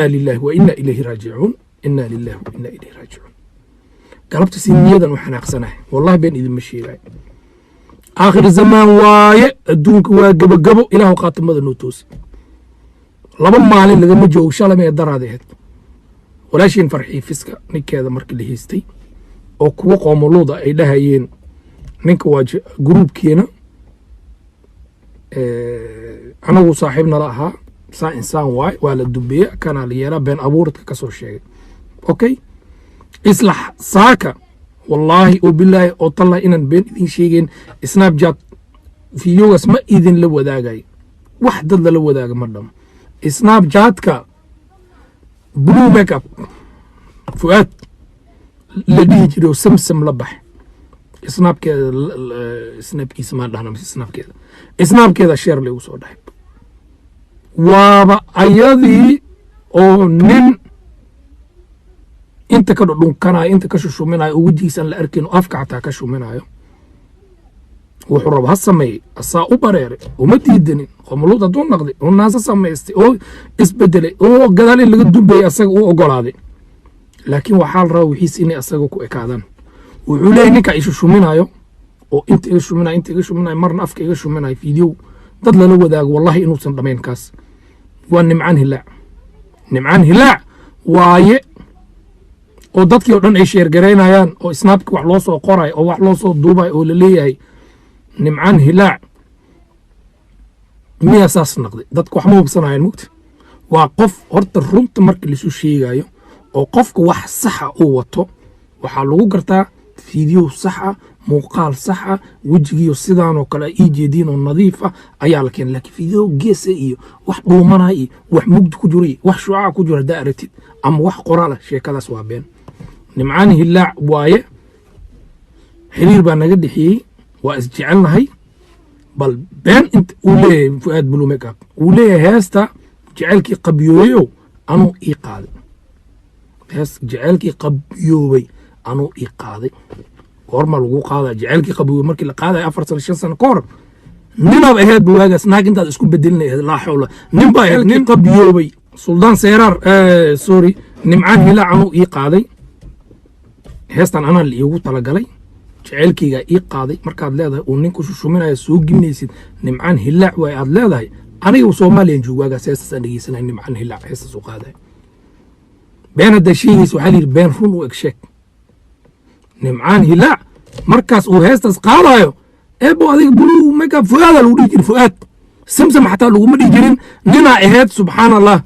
لله وإنا إليه راجعون إنا لله وإنا إليه راجعون قلبت سنيدا وحناقصنا والله بين إذن مشي آخر الزمان واي الدونك واجب قبو إله قاتم ماذا نوتوس لما ما عليه لما جو شاء الله ما يقدر هذا ولا شيء فرحي فيسكا نك هذا مرك اللي هيستي أو كوقع مولودا أي لها ين نك واجه جروب كينا أنا وصاحبنا لها سا إنسان واي ولا الدبية كان على يرى بين أبورت كسر شيء أوكي إصلح ساكا والله وبالله أطلع إن بين إذن شيئين سناب جات في يوم اسمه إذن لو ذاقي واحد لو ذاق مردم سناب جاتك بلو ميك اب فؤاد لديه جريو سمسم لبح سناب كذا سناب كي سمع لهنا مش سناب كذا سناب كذا شير لي وصو دايب وابا ايادي او نين انت كدو دون كانا انت كششو مناي او وجيسان لا اركين افكا حتى كشو منايو wuxuu rabo ha sameeyey asaa u bareeray uma diidanin qomoluud hadduu naqday oo naasa samaystay oo isbedelay oo gadaal in laga dumbeeyey asaga u ogolaaday laakiin waxaa la rabaa wixiis inay asaga ku ekaadaan wuxuu leeyahay ninka ishu shuminayo oo inta iga shuminayo marna afka iga shuminayo fiideo dad lala wadaago wallahi inuusan dhamayn kaas waa nimcaan hilaac waaye oo dadkii oo dhan ay sheergareynayaan oo snaabka wax loo soo qoray oo wax loo soo duubay oo la leeyahay nimcaan hilaac miya saas naqday dadku wax ma hubsanayaan mugta waa qof horta runta marka lisu sheegayo oo qofka wax saxa uu wato waxaa lagu gartaa fiideo saxa muuqaal saxa wejigiyo sidaan oo kale ay jeedin oo nadiif ah ayaa la keenay laakiin fiideo geesa iyo wax dhuumanay iyo wax mugdi ku jiray wax shuuca ku jira daaratid ama wax qoraal sheekadaas waa been nimcaan hilaac waaye xiriir baa naga dhixiyay واسجعلنا هاي بل بين انت وليه فؤاد بلو ميك اب وليه هاستا جعلكي قبيويو انو ايقاضي هاس جعلكي قبيوي انو ايقاضي ورما لغو قاضي جعلكي قبيوي مركي لقاضي افرسل 5 سنة كور نينا بأهاد بواقس ناك انت اسكو بدلني لا حول نين بايد نين قبيوي سلطان سيرار سوري نمعان هلا انو ايقاضي هاستان انا اللي يوغو طلقالي jaceelkayga ii qaaday markaad leedahay uu ninku shushuminaya soo giminaysid nimcaan hilaac way aad leedahay aniga Soomaaliyan joogaaga heestan dhageysanay nimcaan hilaac heestas u qaaday been hada sheegayso waxa la been run u egsheeg nimcaan hilaac markaas uu heestas qaadayo eebo adiga bulu mega fuaad lagu dhigi fuaad samsam xataa lagu ma dhigi jirin nina ahayd subhanallah